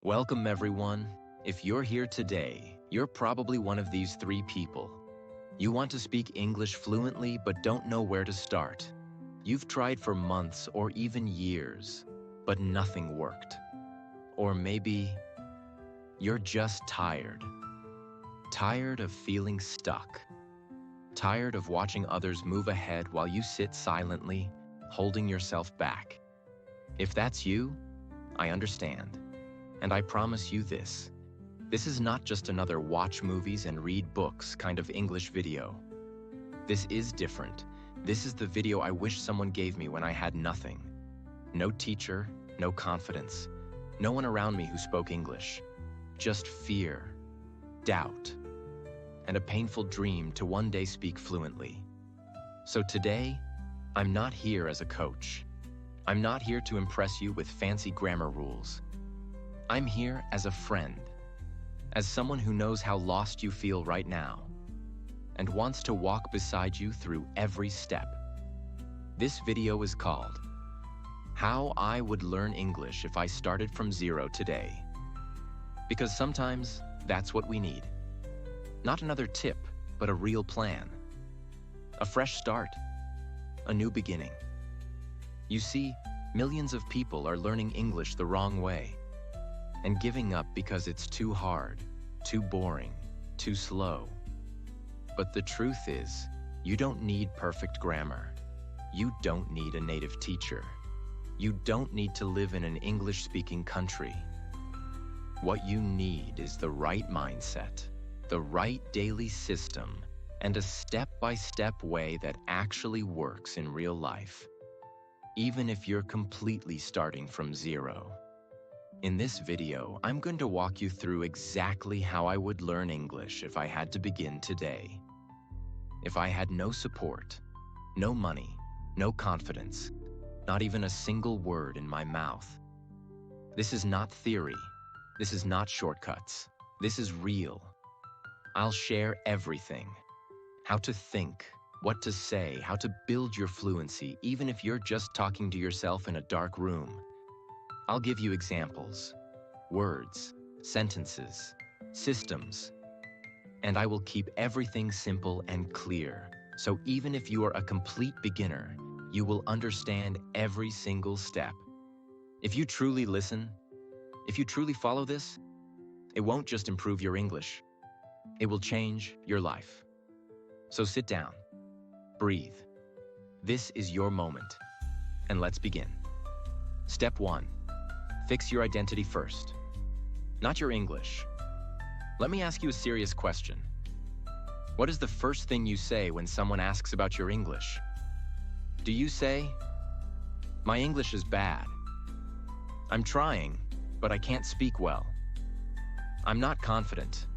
Welcome, everyone. If you're here today, you're probably one of these three people. You want to speak English fluently but don't know where to start. You've tried for months or even years, but nothing worked. Or maybe you're just tired. Tired of feeling stuck. Tired of watching others move ahead while you sit silently, holding yourself back. If that's you, I understand. And I promise you this is not just another watch movies and read books kind of English video. This is different. This is the video I wish someone gave me when I had nothing. No teacher, no confidence, no one around me who spoke English. Just fear, doubt, and a painful dream to one day speak fluently. So today, I'm not here as a coach. I'm not here to impress you with fancy grammar rules. I'm here as a friend, as someone who knows how lost you feel right now, and wants to walk beside you through every step. This video is called, How I Would Learn English If I Started from Zero Today. Because sometimes that's what we need. Not another tip, but a real plan. A fresh start, a new beginning. You see, millions of people are learning English the wrong way and giving up because it's too hard, too boring, too slow. But the truth is, you don't need perfect grammar. You don't need a native teacher. You don't need to live in an English-speaking country. What you need is the right mindset, the right daily system, and a step-by-step way that actually works in real life, even if you're completely starting from zero. In this video, I'm going to walk you through exactly how I would learn English if I had to begin today. If I had no support, no money, no confidence, not even a single word in my mouth. This is not theory. This is not shortcuts. This is real. I'll share everything. How to think, what to say, how to build your fluency, even if you're just talking to yourself in a dark room. I'll give you examples, words, sentences, systems, and I will keep everything simple and clear. So even if you are a complete beginner, you will understand every single step. If you truly listen, if you truly follow this, it won't just improve your English. It will change your life. So sit down, breathe. This is your moment, and let's begin. Step 1. Fix your identity first, not your English. Let me ask you a serious question. What is the first thing you say when someone asks about your English? Do you say, "My English is bad. I'm trying, but I can't speak well. I'm not confident"?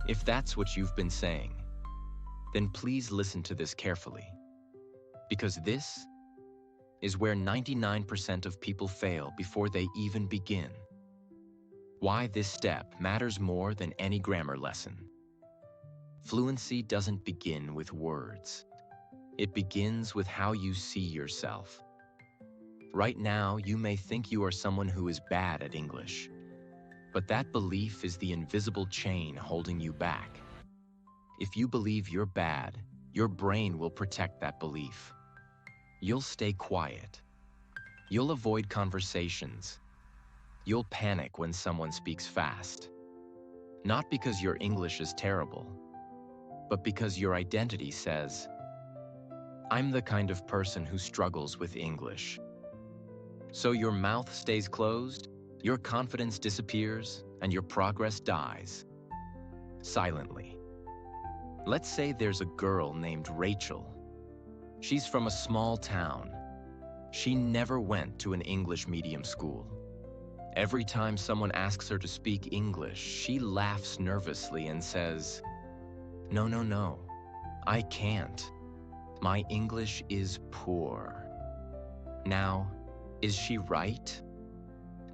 If that's what you've been saying, then please listen to this carefully, because this is where 99% of people fail before they even begin. Why this step matters more than any grammar lesson. Fluency doesn't begin with words. It begins with how you see yourself. Right now, you may think you are someone who is bad at English, but that belief is the invisible chain holding you back. If you believe you're bad, your brain will protect that belief. You'll stay quiet. You'll avoid conversations. You'll panic when someone speaks fast. Not because your English is terrible, but because your identity says, "I'm the kind of person who struggles with English." So your mouth stays closed, your confidence disappears, and your progress dies. Silently. Let's say there's a girl named Rachel. She's from a small town. She never went to an English medium school. Every time someone asks her to speak English, she laughs nervously and says, No, I can't. My English is poor." Now, is she right?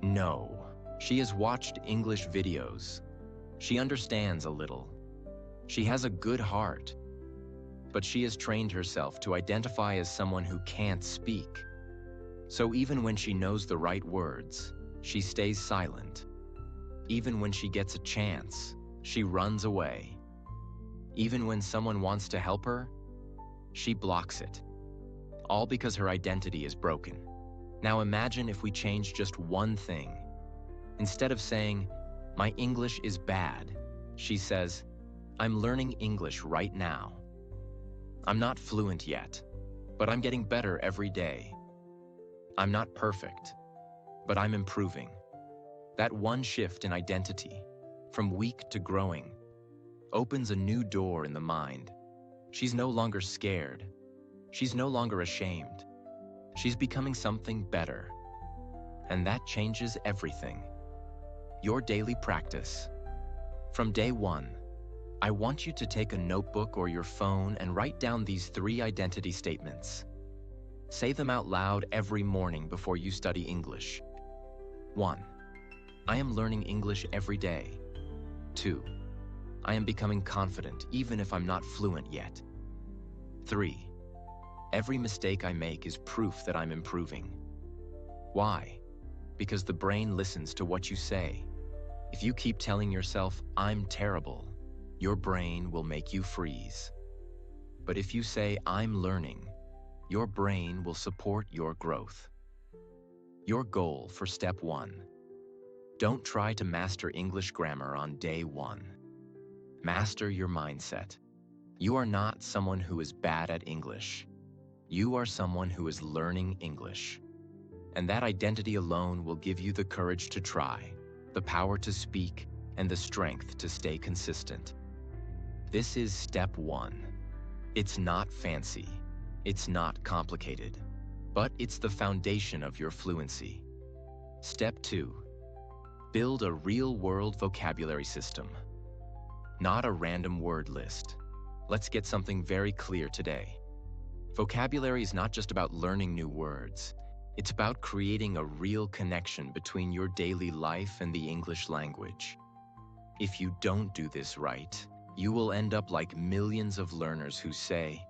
No. She has watched English videos. She understands a little. She has a good heart. But she has trained herself to identify as someone who can't speak. So even when she knows the right words, she stays silent, Even when she gets a chance, she runs away. Even when someone wants to help her, she blocks it. All because her identity is broken. Now imagine if we change just one thing. Instead of saying, "My English is bad," she says, "I'm learning English right now. I'm not fluent yet, but I'm getting better every day. I'm not perfect, but I'm improving." That one shift in identity, from weak to growing, opens a new door in the mind. She's no longer scared. She's no longer ashamed. She's becoming something better. And that changes everything. Your daily practice. From day one, I want you to take a notebook or your phone and write down these 3 identity statements. Say them out loud every morning before you study English. 1. I am learning English every day. 2. I am becoming confident even if I'm not fluent yet. 3. Every mistake I make is proof that I'm improving. Why? Because the brain listens to what you say. If you keep telling yourself, "I'm terrible," your brain will make you freeze. But if you say, "I'm learning," your brain will support your growth. Your goal for step 1. Don't try to master English grammar on day 1. Master your mindset. You are not someone who is bad at English. You are someone who is learning English. And that identity alone will give you the courage to try, the power to speak, and the strength to stay consistent. This is step 1. It's not fancy. It's not complicated. But it's the foundation of your fluency. Step 2. Build a real-world vocabulary system, not a random word list. Let's get something very clear today. Vocabulary is not just about learning new words. It's about creating a real connection between your daily life and the English language. If you don't do this right, you will end up like millions of learners who say,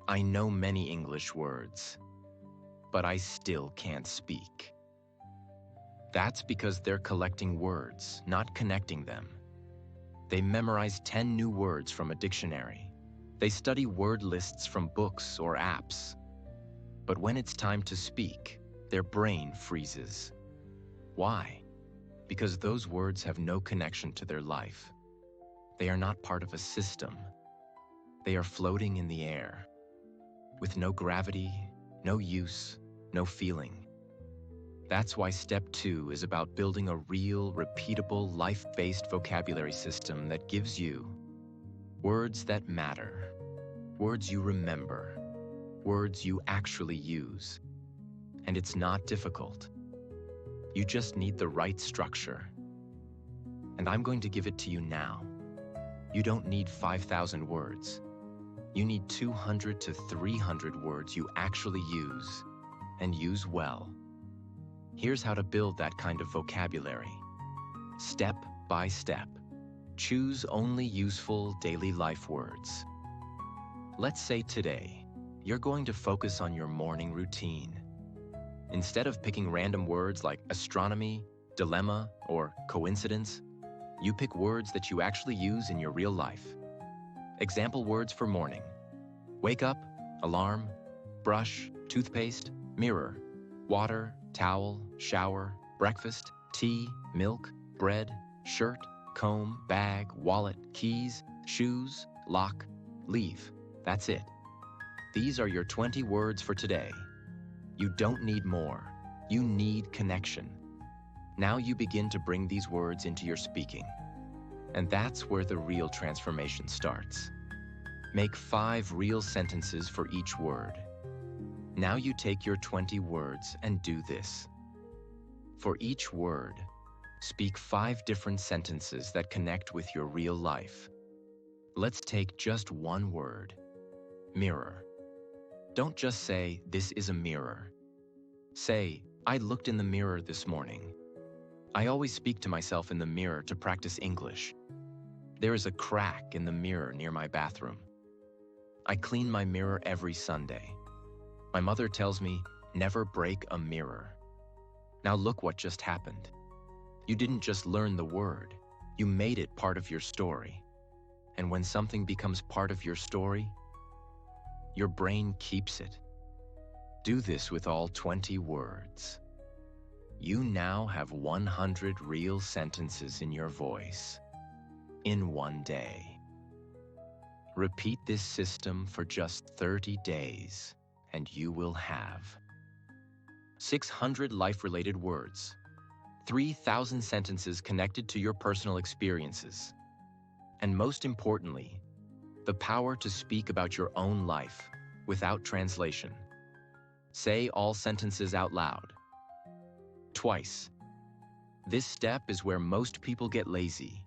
"I know many English words, but I still can't speak." That's because they're collecting words, not connecting them. They memorize 10 new words from a dictionary. They study word lists from books or apps. But when it's time to speak, their brain freezes. Why? Because those words have no connection to their life. They are not part of a system. They are floating in the air, with no gravity, no use, no feeling. That's why step 2 is about building a real, repeatable, life-based vocabulary system that gives you words that matter, words you remember, words you actually use. And it's not difficult. You just need the right structure. And I'm going to give it to you now. You don't need 5,000 words. You need 200 to 300 words you actually use, and use well. Here's how to build that kind of vocabulary. Step by step. Choose only useful daily life words. Let's say today, you're going to focus on your morning routine. Instead of picking random words like astronomy, dilemma, or coincidence, you pick words that you actually use in your real life. Example words for morning: wake up, alarm, brush, toothpaste, mirror, water, towel, shower, breakfast, tea, milk, bread, shirt, comb, bag, wallet, keys, shoes, lock, leave. That's it. These are your 20 words for today. You don't need more. You need connection. Now you begin to bring these words into your speaking. And that's where the real transformation starts. Make 5 real sentences for each word. Now you take your 20 words and do this. For each word, speak 5 different sentences that connect with your real life. Let's take just one word: mirror. Don't just say, "This is a mirror." Say, "I looked in the mirror this morning." I always speak to myself in the mirror to practice English. There is a crack in the mirror near my bathroom. I clean my mirror every Sunday. My mother tells me, never break a mirror. Now look what just happened. You didn't just learn the word, you made it part of your story. And when something becomes part of your story, your brain keeps it. Do this with all 20 words. You now have 100 real sentences in your voice in one day. Repeat this system for just 30 days, and you will have 600 life-related words, 3,000 sentences connected to your personal experiences, and most importantly, the power to speak about your own life without translation. Say all sentences out loud. Twice. This step is where most people get lazy.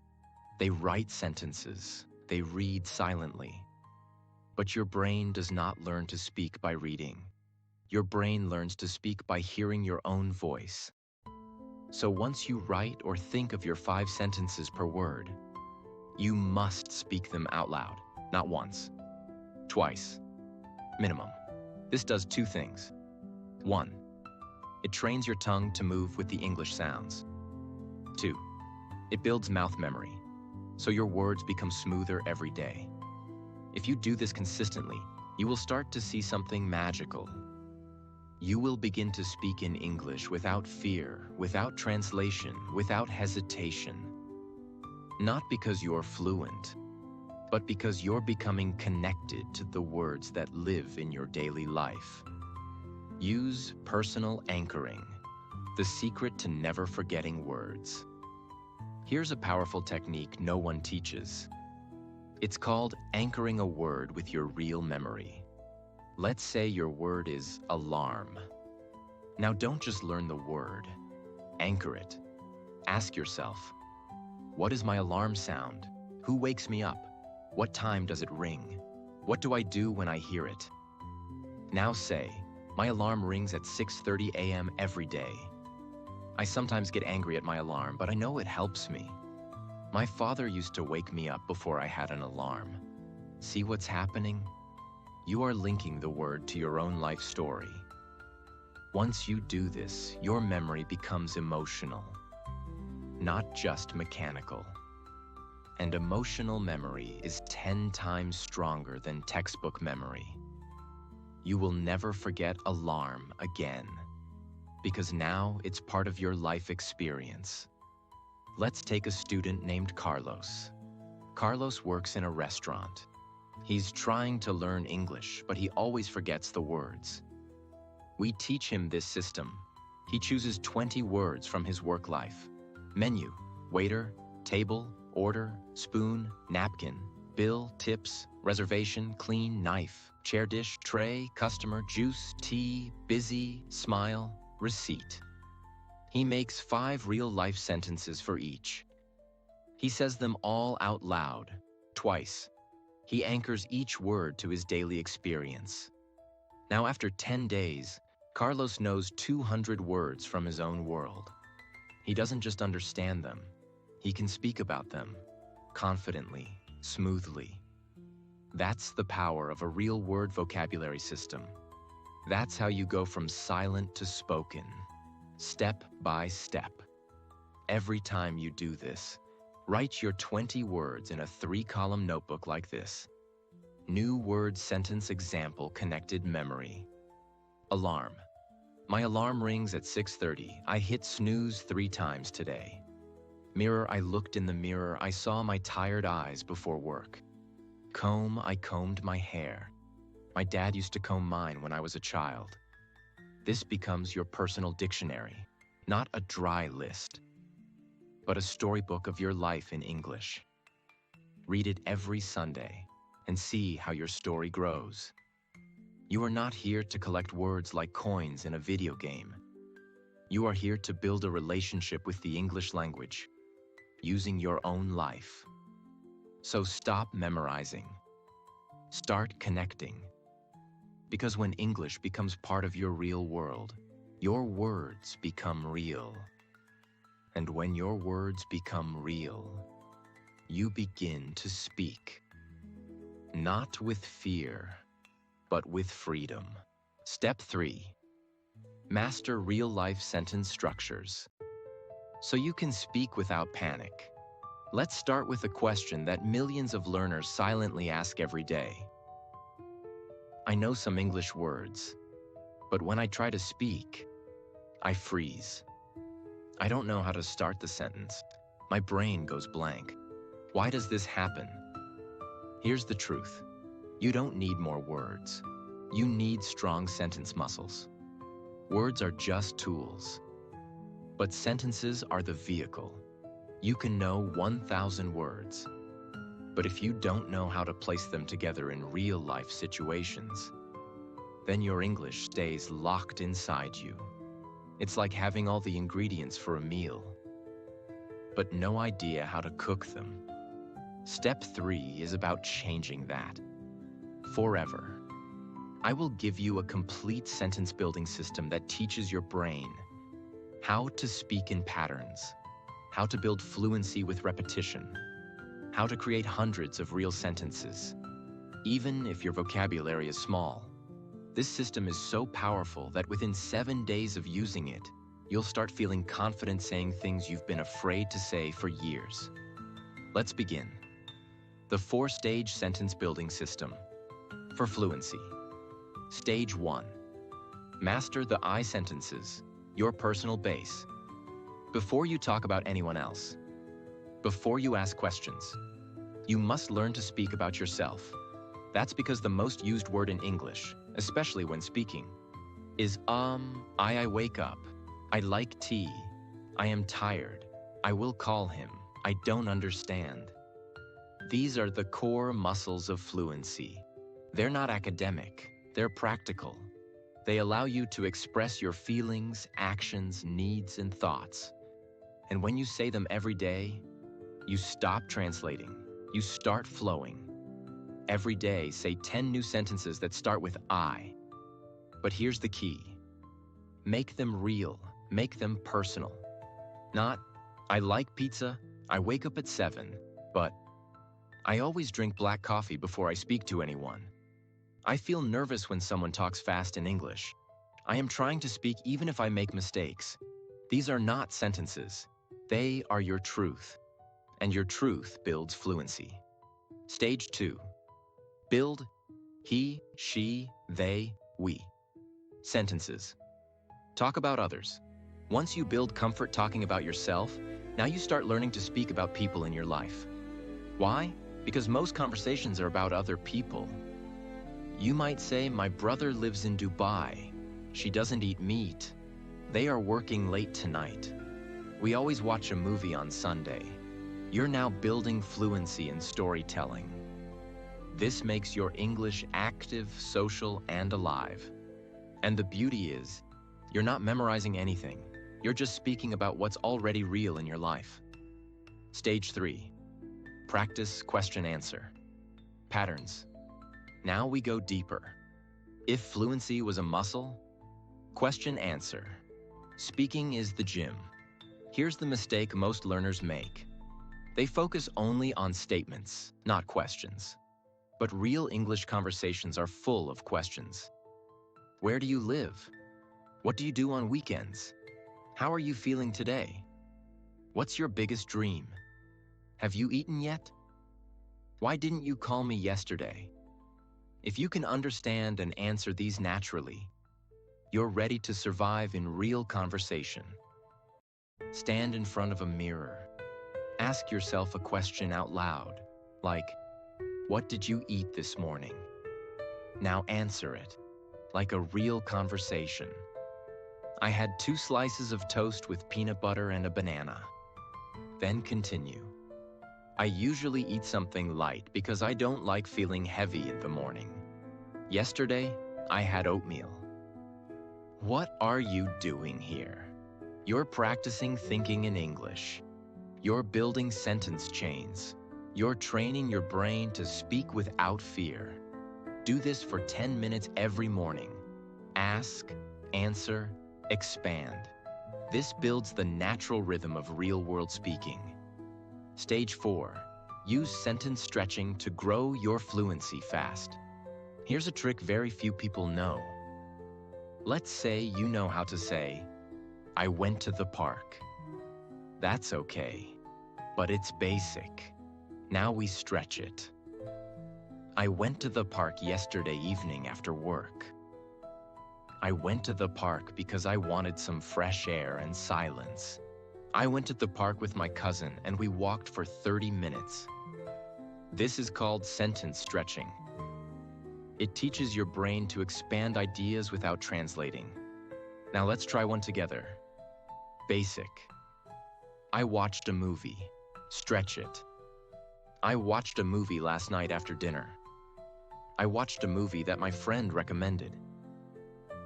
They write sentences, they read silently. But your brain does not learn to speak by reading. Your brain learns to speak by hearing your own voice. So once you write or think of your 5 sentences per word, you must speak them out loud, not once, twice, minimum. This does 2 things. 1, it trains your tongue to move with the English sounds. 2, it builds mouth memory, so your words become smoother every day. If you do this consistently, you will start to see something magical. You will begin to speak in English without fear, without translation, without hesitation. Not because you're fluent, but because you're becoming connected to the words that live in your daily life. Use personal anchoring, the secret to never forgetting words. Here's a powerful technique no one teaches. It's called anchoring a word with your real memory. Let's say your word is alarm. Now don't just learn the word, anchor it. Ask yourself, what is my alarm sound? Who wakes me up? What time does it ring? What do I do when I hear it? Now say, my alarm rings at 6:30 a.m. every day. I sometimes get angry at my alarm, but I know it helps me. My father used to wake me up before I had an alarm. See what's happening? You are linking the word to your own life story. Once you do this, your memory becomes emotional, not just mechanical. And emotional memory is 10 times stronger than textbook memory. You will never forget alarm again, because now it's part of your life experience. Let's take a student named Carlos. Carlos works in a restaurant. He's trying to learn English, but he always forgets the words. We teach him this system. He chooses 20 words from his work life: menu, waiter, table, order, spoon, napkin, bill, tips, reservation, clean, knife, chair dish, tray, customer, juice, tea, busy, smile, receipt. He makes 5 real-life sentences for each. He says them all out loud, twice. He anchors each word to his daily experience. Now, after 10 days, Carlos knows 200 words from his own world. He doesn't just understand them, he can speak about them, confidently, smoothly. That's the power of a real word vocabulary system. That's how you go from silent to spoken, step by step. Every time you do this, write your 20 words in a 3-column notebook like this. New word sentence example connected memory. Alarm. My alarm rings at 6:30. I hit snooze 3 times today. Mirror. I looked in the mirror. I saw my tired eyes before work. Comb. I combed my hair. My dad used to comb mine when I was a child. This becomes your personal dictionary, not a dry list, but a storybook of your life in English. Read it every Sunday and see how your story grows. You are not here to collect words like coins in a video game. You are here to build a relationship with the English language, using your own life. So stop memorizing. Start connecting. Because when English becomes part of your real world, your words become real. And when your words become real, you begin to speak. Not with fear, but with freedom. Step 3. Master real-life sentence structures. so you can speak without panic. Let's start with a question that millions of learners silently ask every day. I know some English words, but when I try to speak, I freeze. I don't know how to start the sentence. My brain goes blank. Why does this happen? Here's the truth. You don't need more words. You need strong sentence muscles. Words are just tools, but sentences are the vehicle. You can know 1,000 words, but if you don't know how to place them together in real-life situations, then your English stays locked inside you. It's like having all the ingredients for a meal, but no idea how to cook them. Step 3 is about changing that. Forever. I will give you a complete sentence-building system that teaches your brain how to speak in patterns, how to build fluency with repetition, how to create hundreds of real sentences, even if your vocabulary is small. This system is so powerful that within 7 days of using it, you'll start feeling confident saying things you've been afraid to say for years. Let's begin. The 4-stage sentence-building system for fluency. Stage 1. Master the I sentences, your personal base. Before you talk about anyone else, before you ask questions, you must learn to speak about yourself. That's because the most used word in English, especially when speaking, is I wake up, I like tea, I am tired, I will call him, I don't understand. These are the core muscles of fluency. They're not academic, they're practical. They allow you to express your feelings, actions, needs, and thoughts. And when you say them every day, you stop translating, you start flowing. Every day, say 10 new sentences that start with I. But here's the key. Make them real, make them personal. Not, I like pizza, I wake up at 7, but I always drink black coffee before I speak to anyone. I feel nervous when someone talks fast in English. I am trying to speak even if I make mistakes. These are not sentences. They are your truth. And your truth builds fluency. Stage 2. Build he, she, they, we. Sentences. Talk about others. Once you build comfort talking about yourself, now you start learning to speak about people in your life. Why? Because most conversations are about other people. You might say, my brother lives in Dubai. She doesn't eat meat. They are working late tonight. We always watch a movie on Sunday. You're now building fluency in storytelling. This makes your English active, social, and alive. And the beauty is, you're not memorizing anything. You're just speaking about what's already real in your life. Stage 3. Practice question-answer. Patterns. Now we go deeper. If fluency was a muscle, question-answer. Speaking is the gym. Here's the mistake most learners make. They focus only on statements, not questions. But real English conversations are full of questions. Where do you live? What do you do on weekends? How are you feeling today? What's your biggest dream? Have you eaten yet? Why didn't you call me yesterday? If you can understand and answer these naturally, you're ready to survive in real conversation. Stand in front of a mirror. Ask yourself a question out loud, like, what did you eat this morning? Now answer it, like a real conversation. I had 2 slices of toast with peanut butter and a banana. Then continue. I usually eat something light because I don't like feeling heavy in the morning. Yesterday, I had oatmeal. What are you doing here? You're practicing thinking in English. You're building sentence chains. You're training your brain to speak without fear. Do this for 10 minutes every morning. Ask, answer, expand. This builds the natural rhythm of real-world speaking. Stage 4. Use sentence stretching to grow your fluency fast. Here's a trick very few people know. Let's say you know how to say, I went to the park. That's okay, but it's basic. Now we stretch it. I went to the park yesterday evening after work. I went to the park because I wanted some fresh air and silence. I went to the park with my cousin and we walked for 30 minutes. This is called sentence stretching. It teaches your brain to expand ideas without translating. Now let's try one together. Basic. I watched a movie. Stretch it. I watched a movie last night after dinner. I watched a movie that my friend recommended.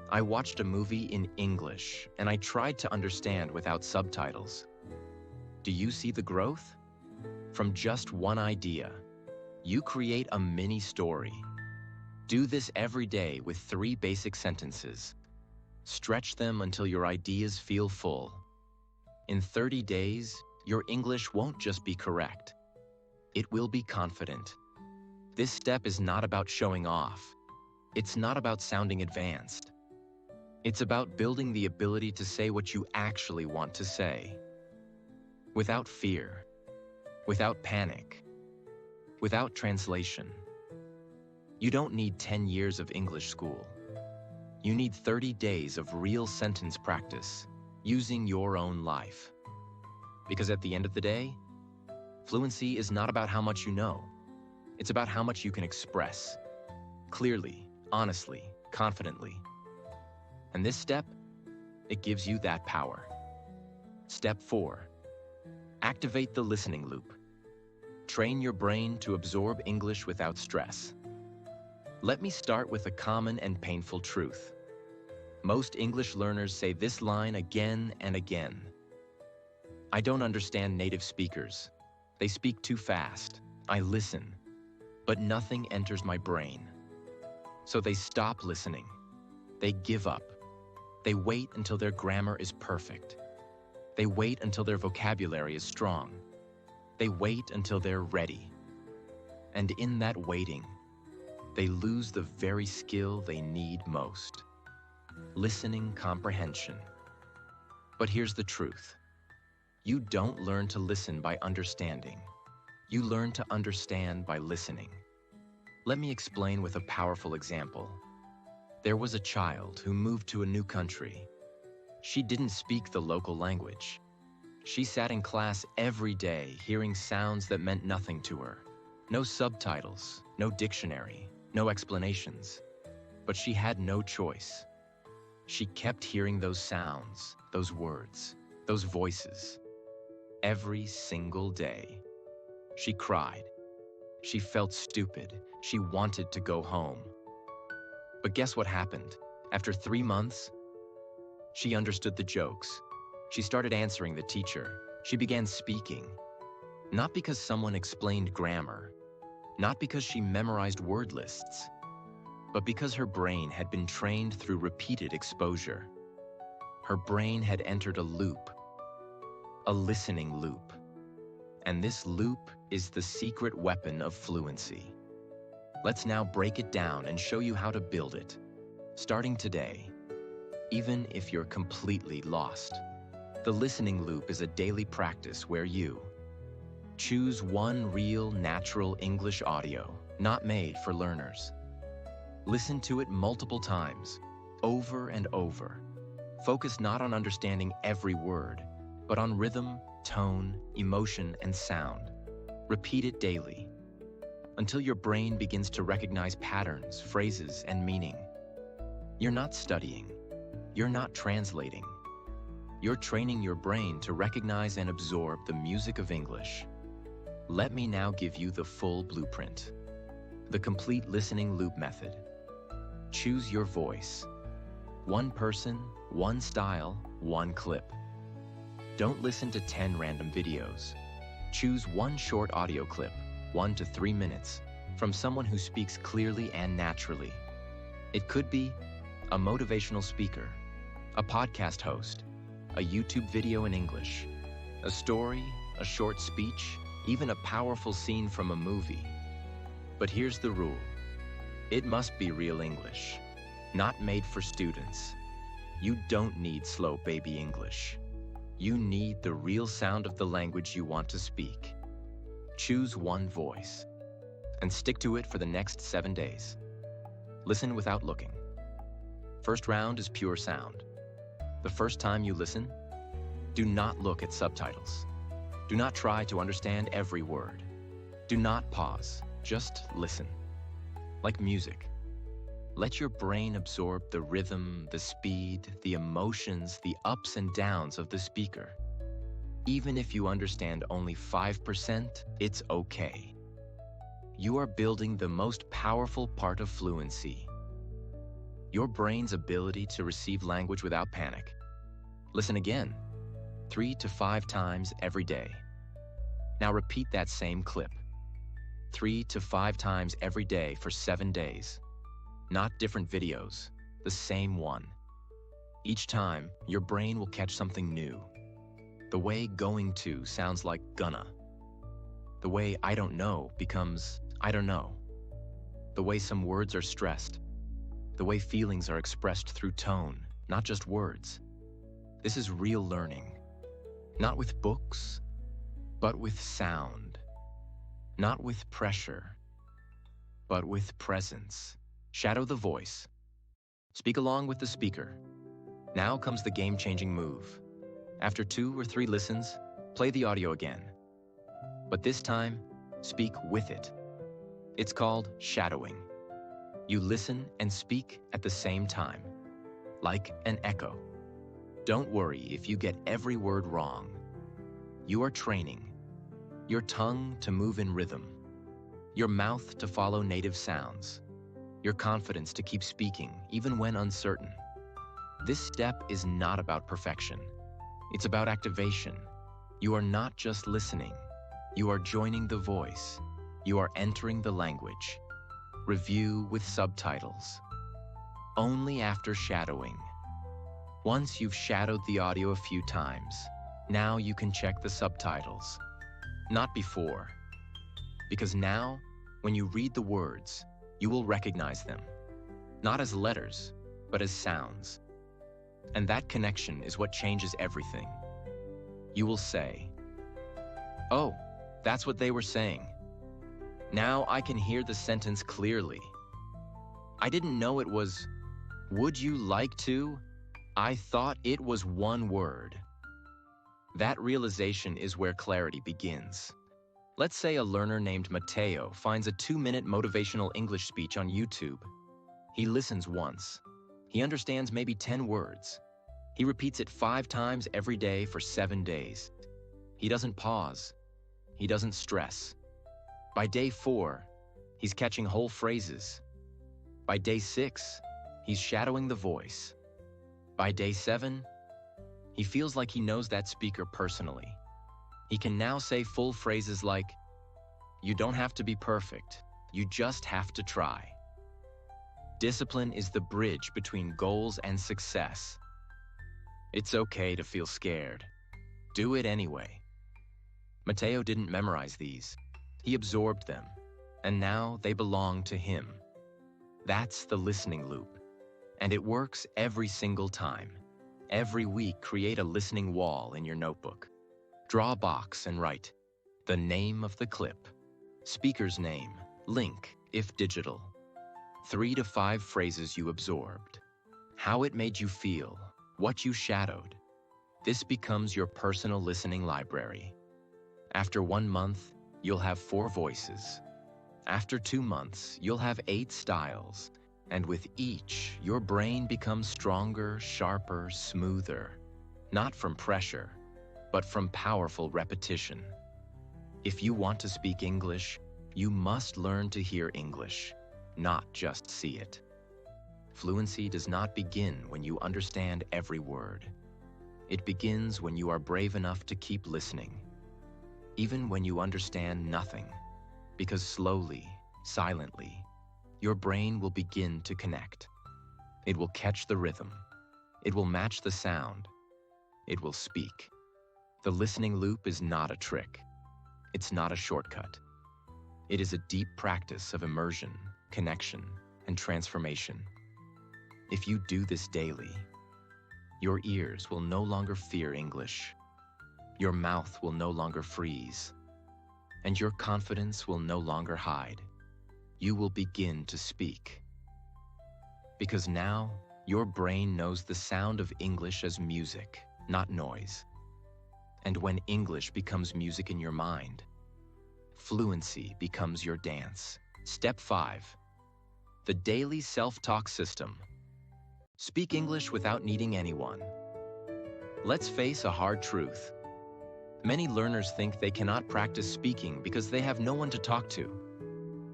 I watched a movie in English, and I tried to understand without subtitles. Do you see the growth? From just one idea, you create a mini story. Do this every day with 3 basic sentences. Stretch them until your ideas feel full. In 30 days, your English won't just be correct. It will be confident. This step is not about showing off. It's not about sounding advanced. It's about building the ability to say what you actually want to say. Without fear, without panic, without translation. You don't need 10 years of English school. You need 30 days of real sentence practice, using your own life. Because at the end of the day, fluency is not about how much you know. It's about how much you can express, clearly, honestly, confidently. And this step, it gives you that power. Step 4, activate the listening loop. Train your brain to absorb English without stress. Let me start with a common and painful truth. Most English learners say this line again and again. I don't understand native speakers. They speak too fast. I listen, but nothing enters my brain. So they stop listening. They give up. They wait until their grammar is perfect. They wait until their vocabulary is strong. They wait until they're ready. And in that waiting, they lose the very skill they need most: listening comprehension. But here's the truth. You don't learn to listen by understanding. You learn to understand by listening. Let me explain with a powerful example. There was a child who moved to a new country. She didn't speak the local language. She sat in class every day hearing sounds that meant nothing to her. No subtitles, no dictionary, no explanations. But she had no choice. She kept hearing those sounds, those words, those voices. Every single day. She cried. She felt stupid. She wanted to go home. But guess what happened? After 3 months, she understood the jokes. She started answering the teacher. She began speaking. Not because someone explained grammar, not because she memorized word lists, but because her brain had been trained through repeated exposure. Her brain had entered a loop, a listening loop. And this loop is the secret weapon of fluency. Let's now break it down and show you how to build it, starting today, even if you're completely lost. The listening loop is a daily practice where you choose one real, natural English audio, not made for learners. Listen to it multiple times, over and over. Focus not on understanding every word, but on rhythm, tone, emotion, and sound. Repeat it daily, until your brain begins to recognize patterns, phrases, and meaning. You're not studying. You're not translating. You're training your brain to recognize and absorb the music of English. Let me now give you the full blueprint. The complete listening loop method. Choose your voice. One person, one style, one clip. Don't listen to 10 random videos. Choose one short audio clip, 1 to 3 minutes, from someone who speaks clearly and naturally. It could be a motivational speaker, a podcast host, a YouTube video in English, a story, a short speech, even a powerful scene from a movie. But here's the rule. It must be real English, not made for students. You don't need slow baby English. You need the real sound of the language you want to speak. Choose one voice and stick to it for the next 7 days. Listen without looking. First round is pure sound. The first time you listen, do not look at subtitles. Do not try to understand every word. Do not pause, just listen. Like music. Let your brain absorb the rhythm, the speed, the emotions, the ups and downs of the speaker. Even if you understand only 5%, it's okay. You are building the most powerful part of fluency. Your brain's ability to receive language without panic. Listen again, 3 to 5 times every day. Now repeat that same clip, 3 to 5 times every day for 7 days. Not different videos, the same one. Each time, your brain will catch something new. The way going to sounds like gonna. The way I don't know becomes I don't know. The way some words are stressed. The way feelings are expressed through tone, not just words. This is real learning. Not with books, but with sound. Not with pressure, but with presence. Shadow the voice. Speak along with the speaker. Now comes the game-changing move. After 2 or 3 listens, play the audio again. But this time, speak with it. It's called shadowing. You listen and speak at the same time, like an echo. Don't worry if you get every word wrong. You are training. Your tongue to move in rhythm. Your mouth to follow native sounds. Your confidence to keep speaking, even when uncertain. This step is not about perfection. It's about activation. You are not just listening. You are joining the voice. You are entering the language. Review with subtitles. Only after shadowing. Once you've shadowed the audio a few times, now you can check the subtitles. Not before. Because now, when you read the words, you will recognize them. Not as letters, but as sounds. And that connection is what changes everything. You will say, "Oh, that's what they were saying. Now I can hear the sentence clearly. I didn't know it was, would you like to? I thought it was one word." That realization is where clarity begins. Let's say a learner named Mateo finds a 2-minute motivational English speech on YouTube. He listens once. He understands maybe 10 words. He repeats it 5 times every day for 7 days. He doesn't pause. He doesn't stress. By day 4, he's catching whole phrases. By day 6, he's shadowing the voice. By day 7, he feels like he knows that speaker personally. He can now say full phrases like, "You don't have to be perfect. You just have to try." Discipline is the bridge between goals and success. It's okay to feel scared. Do it anyway. Mateo didn't memorize these. He absorbed them, and now they belong to him. That's the listening loop, and it works every single time. Every week, create a listening wall in your notebook. Draw a box and write the name of the clip, speaker's name, link, if digital, 3 to 5 phrases you absorbed, how it made you feel, what you shadowed. This becomes your personal listening library. After 1 month, you'll have 4 voices. After 2 months, you'll have 8 styles. And with each, your brain becomes stronger, sharper, smoother. Not from pressure, but from powerful repetition. If you want to speak English, you must learn to hear English, not just see it. Fluency does not begin when you understand every word. It begins when you are brave enough to keep listening, even when you understand nothing, because slowly, silently, your brain will begin to connect. It will catch the rhythm. It will match the sound. It will speak. The listening loop is not a trick. It's not a shortcut. It is a deep practice of immersion, connection, and transformation. If you do this daily, your ears will no longer fear English. Your mouth will no longer freeze, and your confidence will no longer hide. You will begin to speak. Because now, your brain knows the sound of English as music, not noise. And when English becomes music in your mind, fluency becomes your dance. Step 5. The daily self-talk system. Speak English without needing anyone. Let's face a hard truth. Many learners think they cannot practice speaking because they have no one to talk to.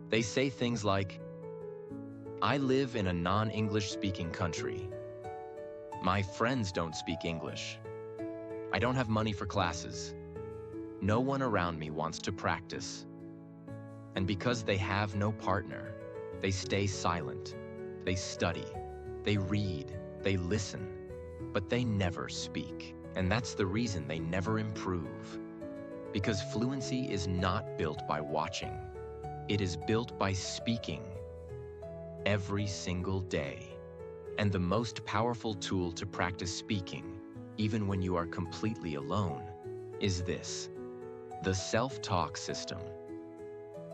They say things like, "I live in a non-English speaking country. My friends don't speak English. I don't have money for classes. No one around me wants to practice." And because they have no partner, they stay silent. They study, they read, they listen, but they never speak. And that's the reason they never improve. Because fluency is not built by watching. It is built by speaking every single day. And the most powerful tool to practice speaking, even when you are completely alone, is this: the self-talk system.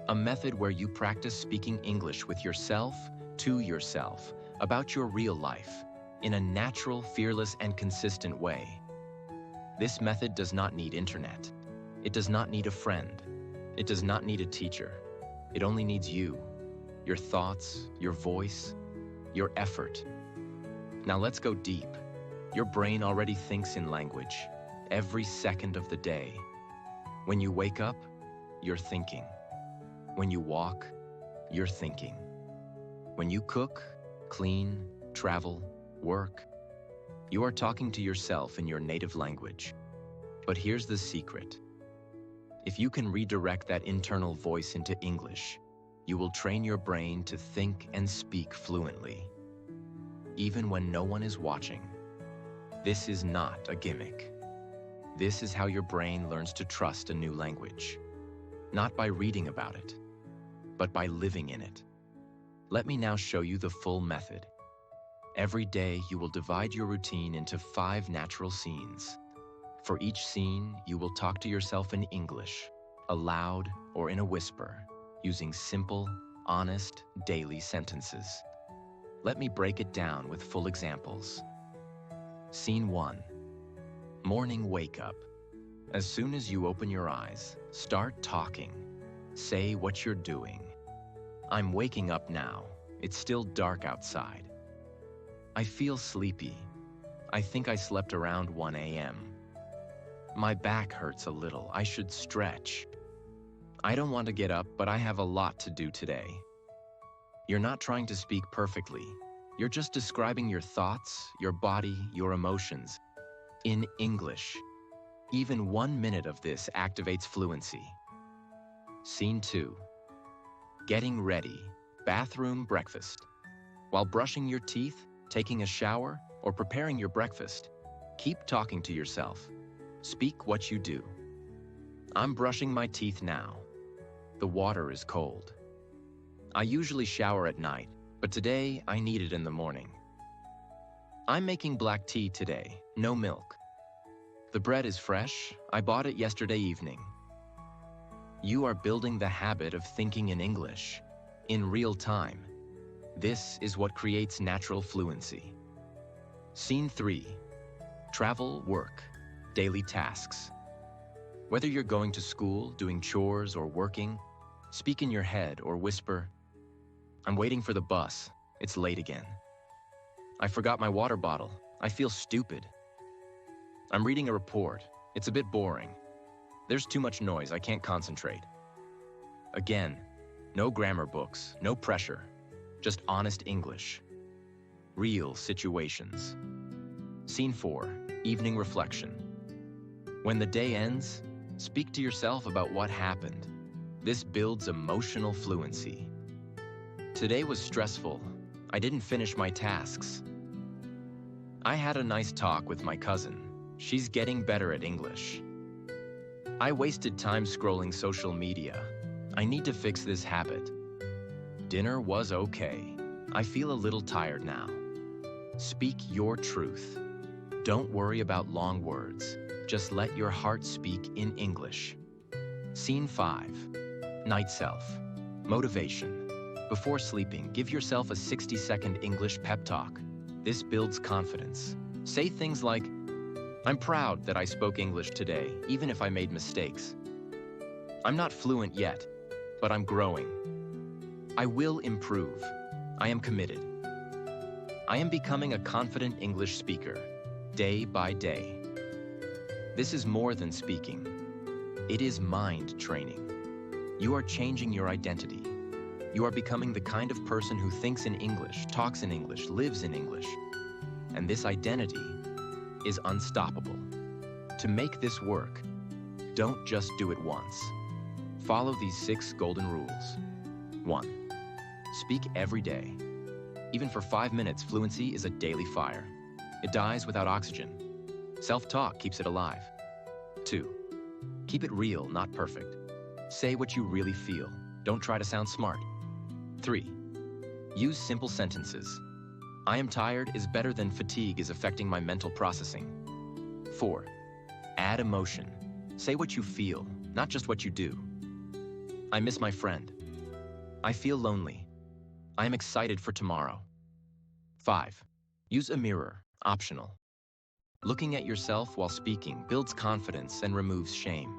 A method where you practice speaking English with yourself, to yourself, about your real life, in a natural, fearless, and consistent way. This method does not need internet. It does not need a friend. It does not need a teacher. It only needs you, your thoughts, your voice, your effort. Now let's go deep. Your brain already thinks in language every second of the day. When you wake up, you're thinking. When you walk, you're thinking. When you cook, clean, travel, work, you are talking to yourself in your native language. But here's the secret. If you can redirect that internal voice into English, you will train your brain to think and speak fluently, even when no one is watching. This is not a gimmick. This is how your brain learns to trust a new language, not by reading about it, but by living in it. Let me now show you the full method. Every day, you will divide your routine into 5 natural scenes. For each scene, you will talk to yourself in English, aloud or in a whisper, using simple, honest, daily sentences. Let me break it down with full examples. Scene 1. Morning wake up. As soon as you open your eyes, start talking. Say what you're doing. I'm waking up now. It's still dark outside. I feel sleepy. I think I slept around 1 a.m. My back hurts a little. I should stretch. I don't want to get up, but I have a lot to do today. You're not trying to speak perfectly. You're just describing your thoughts, your body, your emotions in English. Even 1 minute of this activates fluency. Scene 2. Getting ready. Bathroom breakfast. While brushing your teeth, taking a shower, or preparing your breakfast, keep talking to yourself. Speak what you do. I'm brushing my teeth now. The water is cold. I usually shower at night, but today I need it in the morning. I'm making black tea today, no milk. The bread is fresh. I bought it yesterday evening. You are building the habit of thinking in English, in real time. This is what creates natural fluency. Scene 3. Travel, work, daily tasks. Whether you're going to school, doing chores, or working, speak in your head or whisper, "I'm waiting for the bus. It's late again. I forgot my water bottle. I feel stupid. I'm reading a report. It's a bit boring. There's too much noise. I can't concentrate." Again, no grammar books, no pressure. Just honest English. Real situations. Scene 4. Evening reflection. When the day ends, speak to yourself about what happened. This builds emotional fluency. Today was stressful. I didn't finish my tasks. I had a nice talk with my cousin. She's getting better at English. I wasted time scrolling social media. I need to fix this habit. Dinner was okay. I feel a little tired now. Speak your truth. Don't worry about long words. Just let your heart speak in English. Scene 5. Night Self. Motivation. Before sleeping, give yourself a 60-second English pep talk. This builds confidence. Say things like, "I'm proud that I spoke English today, even if I made mistakes. I'm not fluent yet, but I'm growing. I will improve. I am committed. I am becoming a confident English speaker, day by day." This is more than speaking. It is mind training. You are changing your identity. You are becoming the kind of person who thinks in English, talks in English, lives in English. And this identity is unstoppable. To make this work, don't just do it once. Follow these 6 golden rules. 1. Speak every day. Even for 5 minutes, fluency is a daily fire. It dies without oxygen. Self-talk keeps it alive. 2. Keep it real, not perfect. Say what you really feel. Don't try to sound smart. 3. Use simple sentences. "I am tired" is better than "fatigue is affecting my mental processing." 4. Add emotion. Say what you feel, not just what you do. "I miss my friend." "I feel lonely." "I am excited for tomorrow." 5. Use a mirror, optional. Looking at yourself while speaking builds confidence and removes shame.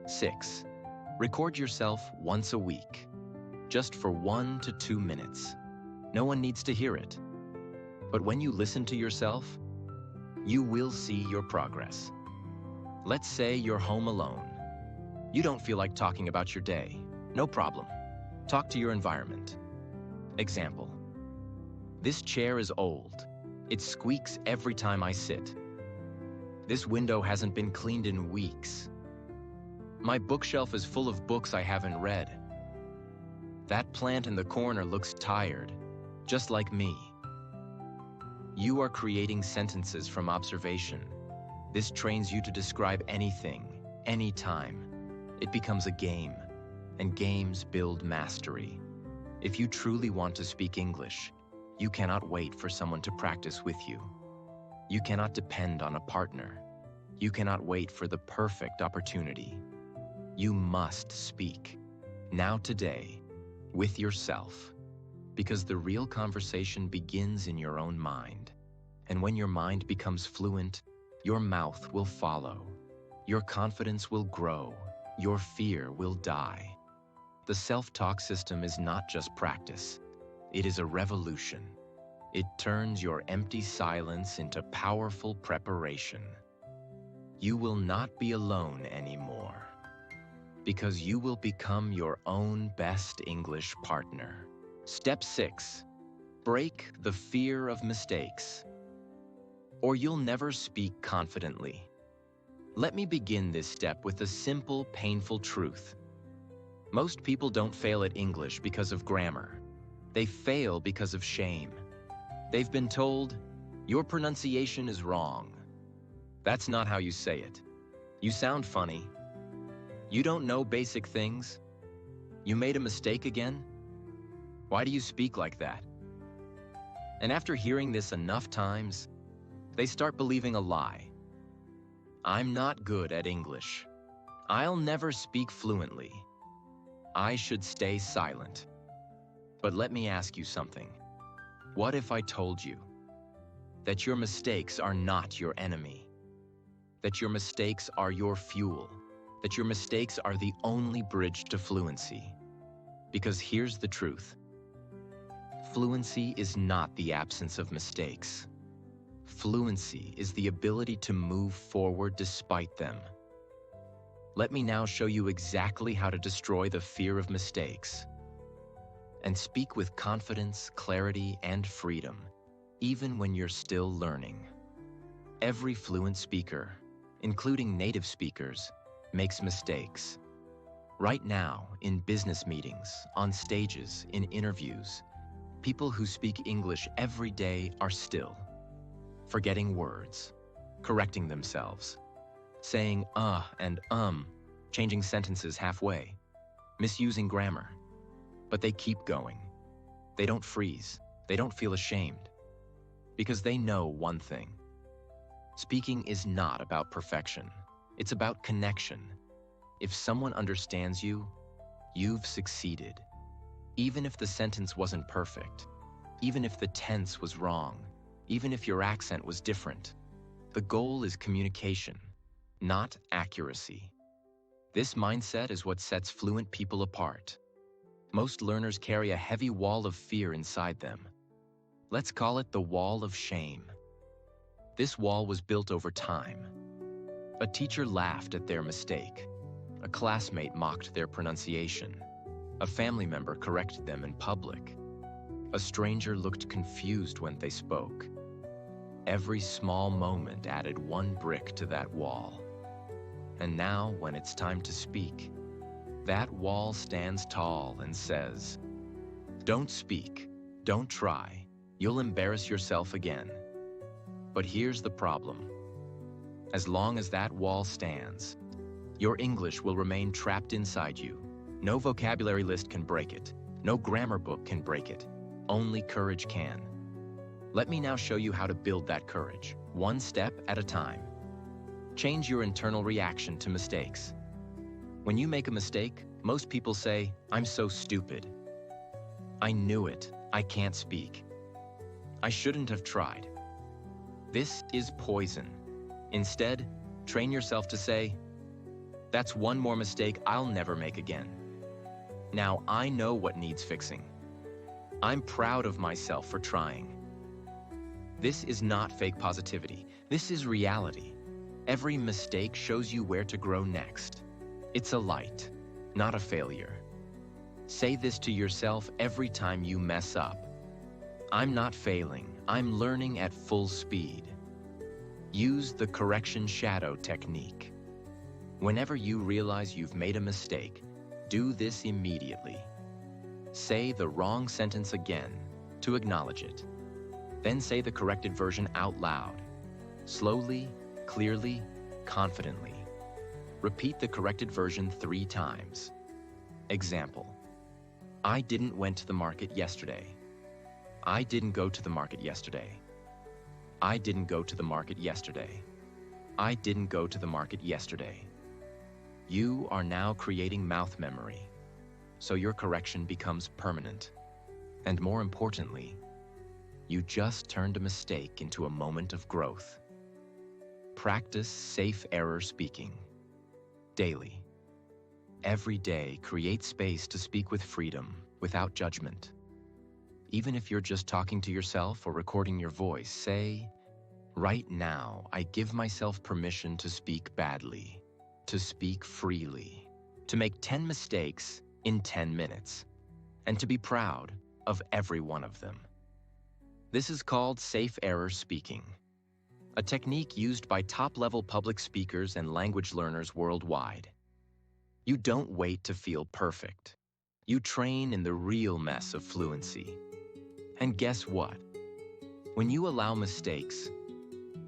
6. Record yourself once a week, just for 1 to 2 minutes. No one needs to hear it. But when you listen to yourself, you will see your progress. Let's say you're home alone. You don't feel like talking about your day. No problem. Talk to your environment. Example. "This chair is old. It squeaks every time I sit. This window hasn't been cleaned in weeks. My bookshelf is full of books I haven't read. That plant in the corner looks tired, just like me." You are creating sentences from observation. This trains you to describe anything, anytime. It becomes a game, and games build mastery. If you truly want to speak English, you cannot wait for someone to practice with you. You cannot depend on a partner. You cannot wait for the perfect opportunity. You must speak, now today, with yourself. Because the real conversation begins in your own mind. And when your mind becomes fluent, your mouth will follow. Your confidence will grow. Your fear will die. The self-talk system is not just practice. It is a revolution. It turns your empty silence into powerful preparation. You will not be alone anymore, because you will become your own best English partner. Step 6. Break the fear of mistakes, or you'll never speak confidently. Let me begin this step with a simple, painful truth. Most people don't fail at English because of grammar. They fail because of shame. They've been told, "Your pronunciation is wrong." That's not how you say it. "You sound funny." "You don't know basic things." "You made a mistake again." "Why do you speak like that?" And after hearing this enough times, they start believing a lie. "I'm not good at English. I'll never speak fluently. I should stay silent." But let me ask you something. What if I told you that your mistakes are not your enemy? That your mistakes are your fuel? That your mistakes are the only bridge to fluency? Because here's the truth. Fluency is not the absence of mistakes. Fluency is the ability to move forward despite them. Let me now show you exactly how to destroy the fear of mistakes and speak with confidence, clarity, and freedom, even when you're still learning. Every fluent speaker, including native speakers, makes mistakes. Right now, in business meetings, on stages, in interviews, people who speak English every day are still forgetting words, correcting themselves, saying and changing sentences halfway, misusing grammar. But they keep going. They don't freeze. They don't feel ashamed. Because they know one thing. Speaking is not about perfection. It's about connection. If someone understands you, you've succeeded. Even if the sentence wasn't perfect, even if the tense was wrong, even if your accent was different, the goal is communication, not accuracy. This mindset is what sets fluent people apart. Most learners carry a heavy wall of fear inside them. Let's call it the wall of shame. This wall was built over time. A teacher laughed at their mistake. A classmate mocked their pronunciation. A family member corrected them in public. A stranger looked confused when they spoke. Every small moment added one brick to that wall. And now, when it's time to speak, that wall stands tall and says, "Don't speak, don't try, you'll embarrass yourself again." But here's the problem. As long as that wall stands, your English will remain trapped inside you. No vocabulary list can break it. No grammar book can break it. Only courage can. Let me now show you how to build that courage, one step at a time. Change your internal reaction to mistakes. When you make a mistake, most people say, "I'm so stupid. I knew it. I can't speak. I shouldn't have tried." This is poison. Instead, train yourself to say, "That's one more mistake I'll never make again. Now I know what needs fixing. I'm proud of myself for trying." This is not fake positivity. This is reality. Every mistake shows you where to grow next. It's a light, not a failure. Say this to yourself every time you mess up. "I'm not failing. I'm learning at full speed." Use the correction shadow technique. Whenever you realize you've made a mistake, do this immediately. Say the wrong sentence again to acknowledge it. Then say the corrected version out loud. Slowly, clearly, confidently. Repeat the corrected version 3 times. Example: "I didn't went to the market yesterday. I didn't go to the market yesterday. I didn't go to the market yesterday. I didn't go to the market yesterday." You are now creating mouth memory, so your correction becomes permanent. And more importantly, you just turned a mistake into a moment of growth. Practice safe error speaking. Daily. Every day, create space to speak with freedom, without judgment. Even if you're just talking to yourself or recording your voice, say, "Right now, I give myself permission to speak badly, to speak freely, to make 10 mistakes in 10 minutes, and to be proud of every one of them." This is called safe error speaking, a technique used by top-level public speakers and language learners worldwide. You don't wait to feel perfect. You train in the real mess of fluency. And guess what? When you allow mistakes,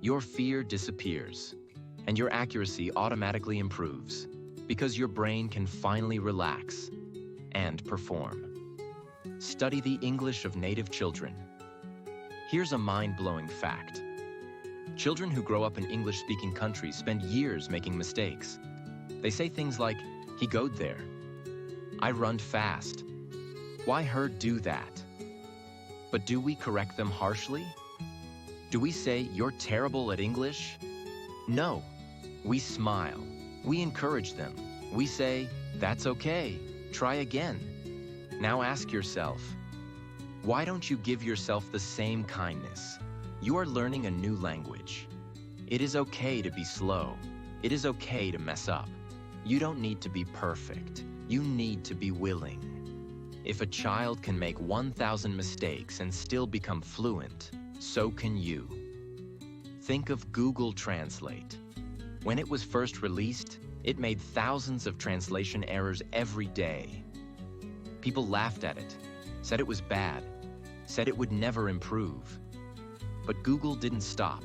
your fear disappears, and your accuracy automatically improves, because your brain can finally relax and perform. Study the English of native children. Here's a mind-blowing fact. Children who grow up in English-speaking countries spend years making mistakes. They say things like, "He goed there. I run fast. Why her do that?" But do we correct them harshly? Do we say, "You're terrible at English"? No. We smile. We encourage them. We say, "That's okay. Try again." Now ask yourself, why don't you give yourself the same kindness? You are learning a new language. It is okay to be slow. It is okay to mess up. You don't need to be perfect. You need to be willing. If a child can make 1,000 mistakes and still become fluent, so can you. Think of Google Translate. When it was first released, it made thousands of translation errors every day. People laughed at it, said it was bad, said it would never improve. But Google didn't stop.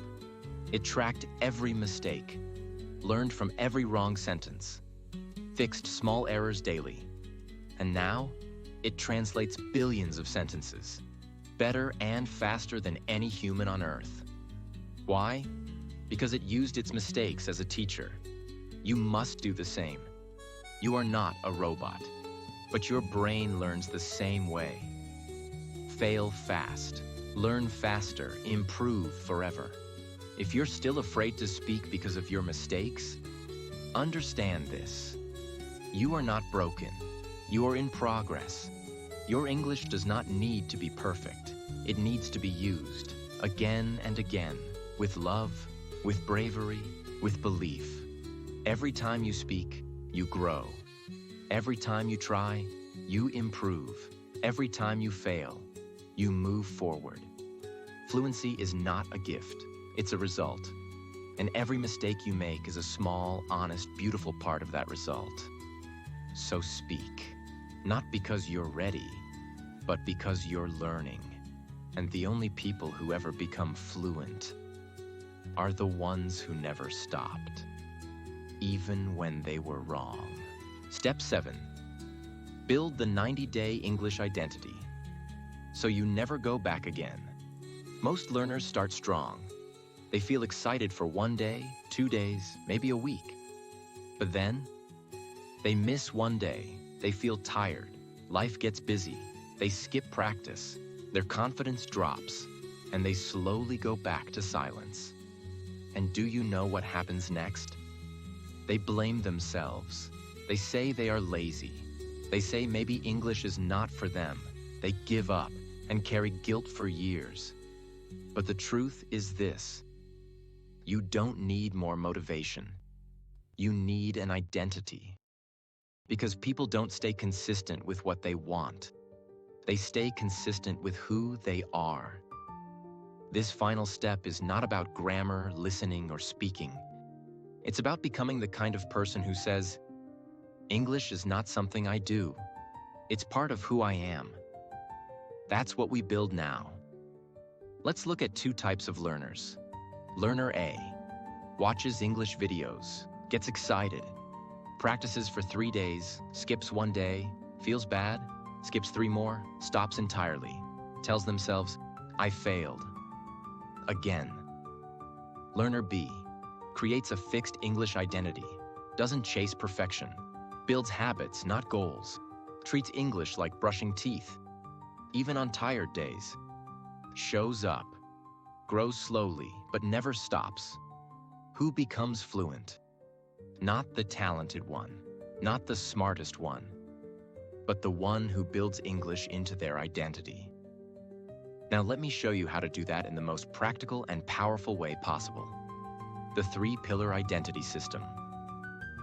It tracked every mistake, learned from every wrong sentence, fixed small errors daily, and now it translates billions of sentences, better and faster than any human on Earth. Why? because it used its mistakes as a teacher. You must do the same. You are not a robot, but your brain learns the same way. Fail fast, learn faster, improve forever. If you're still afraid to speak because of your mistakes, understand this. You are not broken. You are in progress. Your English does not need to be perfect. It needs to be used again and again, with love, with bravery, with belief. Every time you speak, you grow. Every time you try, you improve. Every time you fail, you move forward. Fluency is not a gift, it's a result. And every mistake you make is a small, honest, beautiful part of that result. So speak, not because you're ready, but because you're learning. And the only people who ever become fluent are the ones who never stopped, even when they were wrong. Step 7. Build the 90-day English identity, so you never go back again. Most learners start strong. They feel excited for 1 day, 2 days, maybe a week. But then, they miss 1 day, they feel tired, life gets busy, they skip practice, their confidence drops, and they slowly go back to silence. And do you know what happens next? They blame themselves. They say they are lazy. They say maybe English is not for them. They give up and carry guilt for years. But the truth is this: you don't need more motivation. You need an identity. Because people don't stay consistent with what they want. They stay consistent with who they are. This final step is not about grammar, listening, or speaking. It's about becoming the kind of person who says, English is not something I do. It's part of who I am. That's what we build now. Let's look at 2 types of learners. Learner A watches English videos, gets excited, practices for 3 days, skips 1 day, feels bad, skips 3 more, stops entirely, tells themselves, I failed. Again. Learner B creates a fixed English identity, doesn't chase perfection, builds habits, not goals, treats English like brushing teeth, even on tired days, shows up, grows slowly, but never stops. Who becomes fluent? Not the talented one, not the smartest one, but the one who builds English into their identity. Now let me show you how to do that in the most practical and powerful way possible. The 3-pillar identity system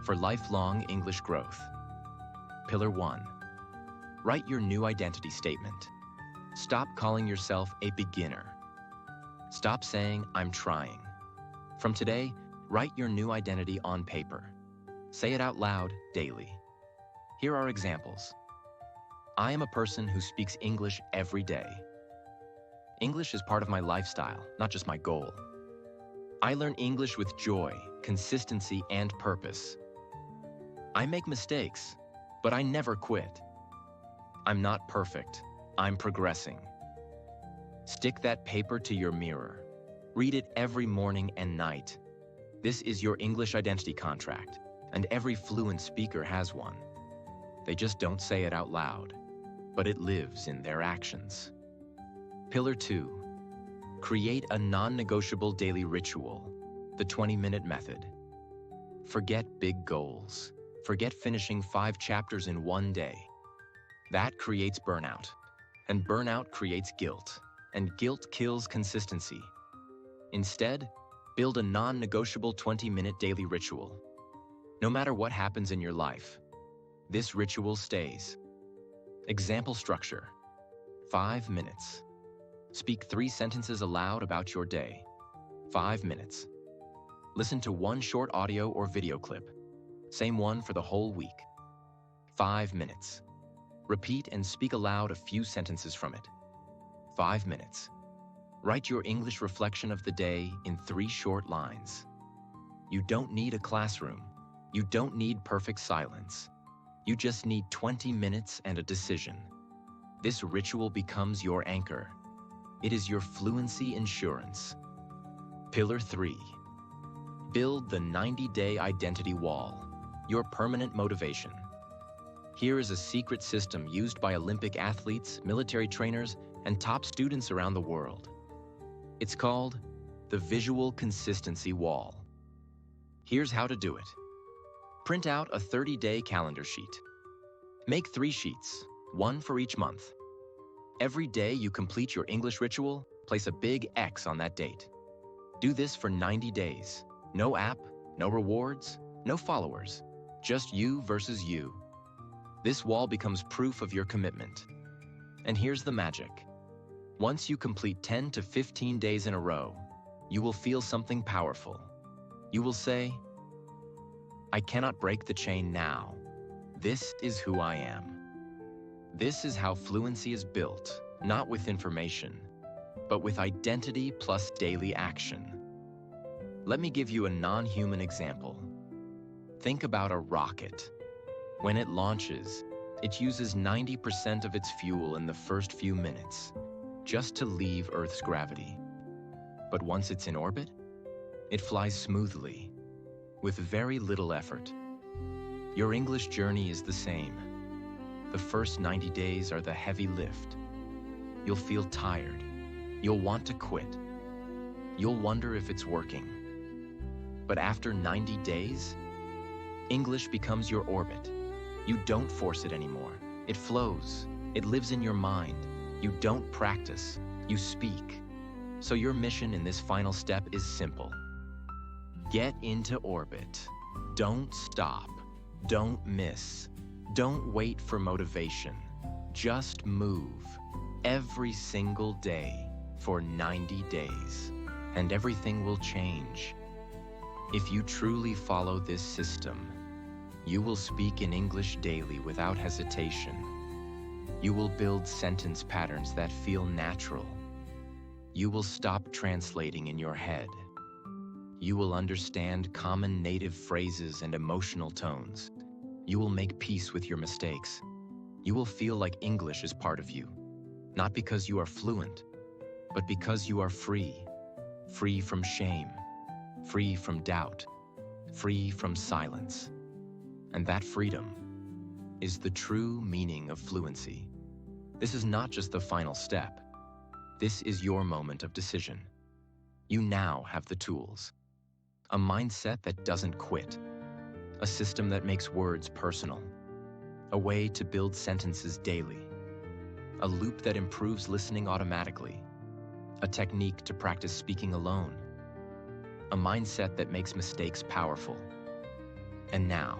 for lifelong English growth. Pillar 1. Write your new identity statement. Stop calling yourself a beginner. Stop saying, I'm trying. From today, write your new identity on paper. Say it out loud daily. Here are examples. I am a person who speaks English every day. English is part of my lifestyle, not just my goal. I learn English with joy, consistency, and purpose. I make mistakes, but I never quit. I'm not perfect. I'm progressing. Stick that paper to your mirror. Read it every morning and night. This is your English identity contract, and every fluent speaker has one. They just don't say it out loud, but it lives in their actions. Pillar 2. Create a non-negotiable daily ritual, the 20-minute method. Forget big goals. Forget finishing 5 chapters in 1 day. That creates burnout, and burnout creates guilt, and guilt kills consistency. Instead, build a non-negotiable 20-minute daily ritual. No matter what happens in your life, this ritual stays. Example structure: 5 minutes. Speak 3 sentences aloud about your day. 5 minutes. Listen to 1 short audio or video clip. Same one for the whole week. 5 minutes. Repeat and speak aloud a few sentences from it. 5 minutes. Write your English reflection of the day in 3 short lines. You don't need a classroom. You don't need perfect silence. You just need 20 minutes and a decision. This ritual becomes your anchor. It is your fluency insurance. Pillar 3. Build the 90-day identity wall, your permanent motivation. Here is a secret system used by Olympic athletes, military trainers, and top students around the world. It's called the Visual Consistency Wall. Here's how to do it. Print out a 30-day calendar sheet. Make 3 sheets, 1 for each month. Every day you complete your English ritual, place a big X on that date. Do this for 90 days. No app, no rewards, no followers. Just you versus you. This wall becomes proof of your commitment. And here's the magic. Once you complete 10 to 15 days in a row, you will feel something powerful. You will say, I cannot break the chain now. This is who I am. This is how fluency is built, not with information, but with identity plus daily action. Let me give you a non-human example. Think about a rocket. When it launches, it uses 90% of its fuel in the first few minutes, just to leave Earth's gravity. But once it's in orbit, it flies smoothly, with very little effort. Your English journey is the same. The first 90 days are the heavy lift. You'll feel tired. You'll want to quit. You'll wonder if it's working. But after 90 days, English becomes your orbit. You don't force it anymore. It flows. It lives in your mind. You don't practice. You speak. So your mission in this final step is simple. Get into orbit. Don't stop. Don't miss. Don't wait for motivation. Just move every single day for 90 days, and everything will change. If you truly follow this system, you will speak in English daily without hesitation. You will build sentence patterns that feel natural. You will stop translating in your head. You will understand common native phrases and emotional tones. You will make peace with your mistakes. You will feel like English is part of you, not because you are fluent, but because you are free. Free from shame, free from doubt, free from silence. And that freedom is the true meaning of fluency. This is not just the final step. This is your moment of decision. You now have the tools. A mindset that doesn't quit. A system that makes words personal. A way to build sentences daily. A loop that improves listening automatically. A technique to practice speaking alone. A mindset that makes mistakes powerful. And now,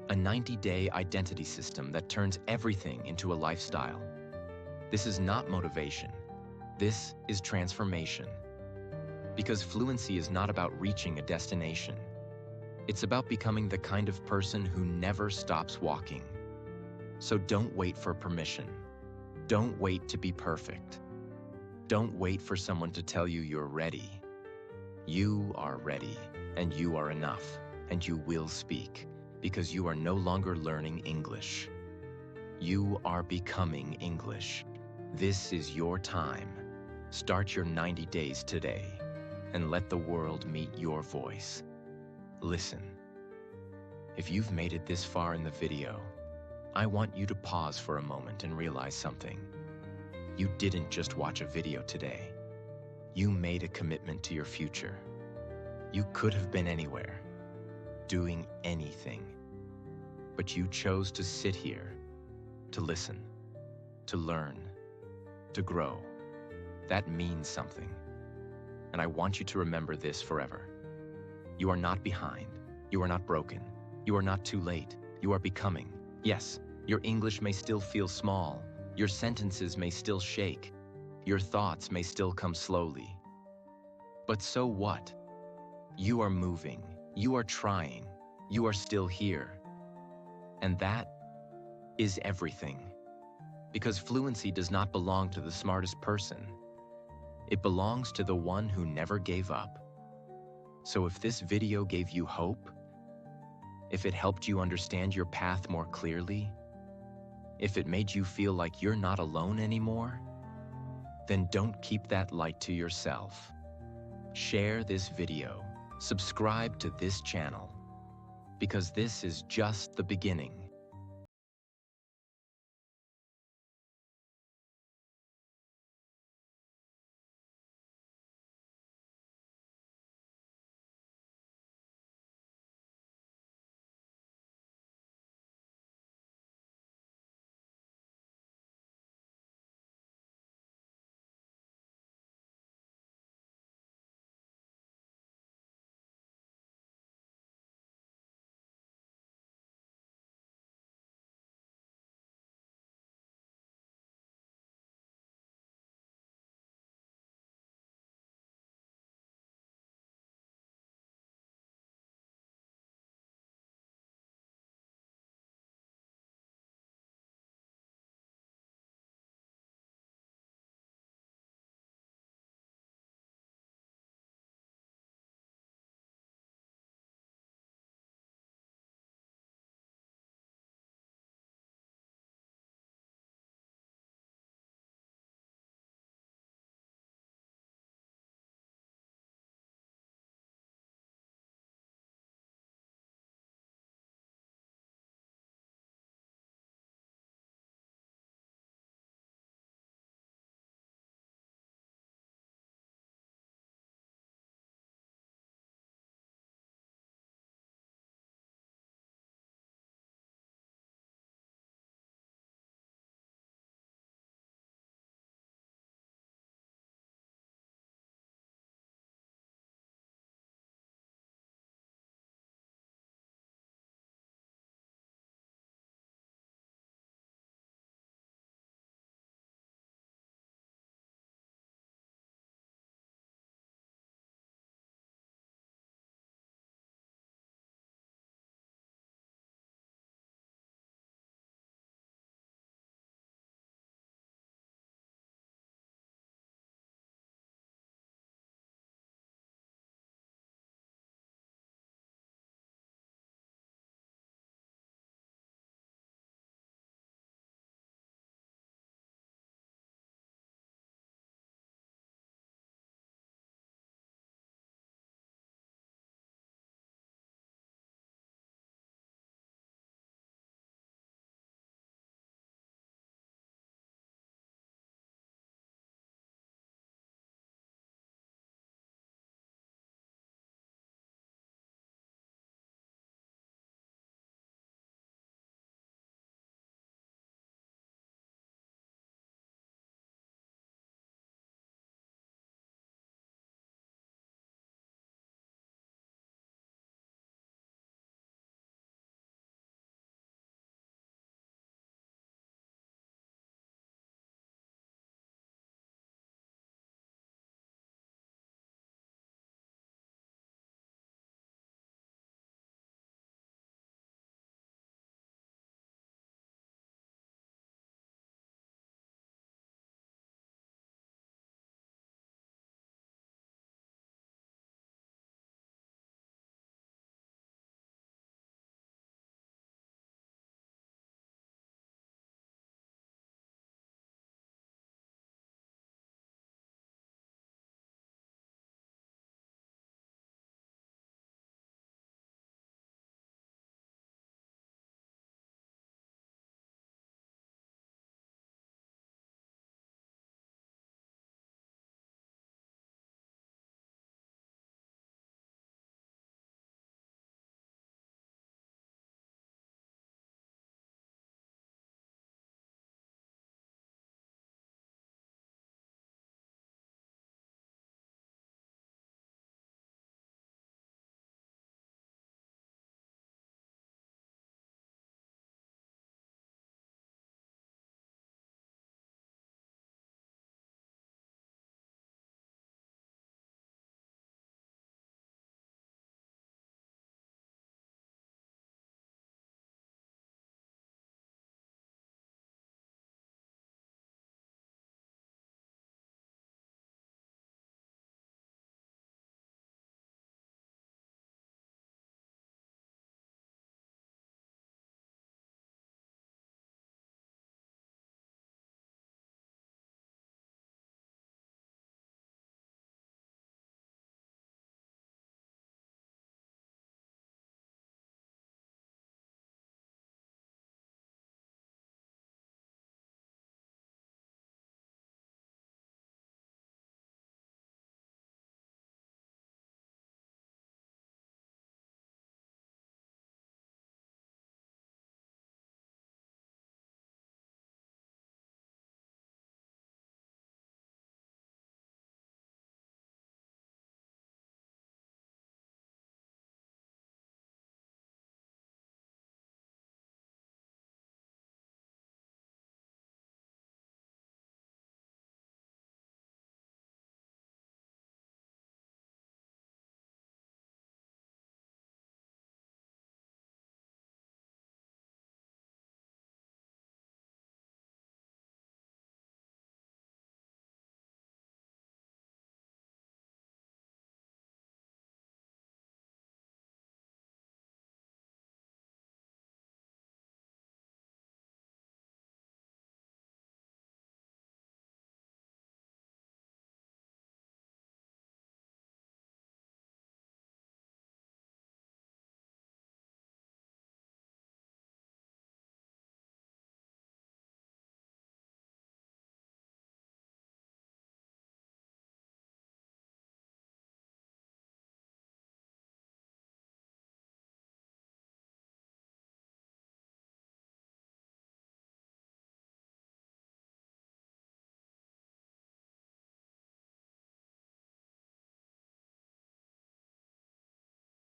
a 90-day identity system that turns everything into a lifestyle. This is not motivation. This is transformation. Because fluency is not about reaching a destination. It's about becoming the kind of person who never stops walking. So don't wait for permission. Don't wait to be perfect. Don't wait for someone to tell you you're ready. You are ready, and you are enough, and you will speak, because you are no longer learning English. You are becoming English. This is your time. Start your 90 days today, and let the world meet your voice. Listen. If you've made it this far in the video, I want you to pause for a moment and realize something. You didn't just watch a video today. You made a commitment to your future. You could have been anywhere, doing anything. But you chose to sit here, to listen, to learn, to grow. That means something. And I want you to remember this forever. You are not behind. You are not broken. You are not too late. You are becoming. Yes, your English may still feel small. Your sentences may still shake. Your thoughts may still come slowly. But so what? You are moving. You are trying. You are still here. And that is everything. Because fluency does not belong to the smartest person. It belongs to the one who never gave up. So if this video gave you hope, if it helped you understand your path more clearly, if it made you feel like you're not alone anymore, then don't keep that light to yourself. Share this video, subscribe to this channel, because this is just the beginning.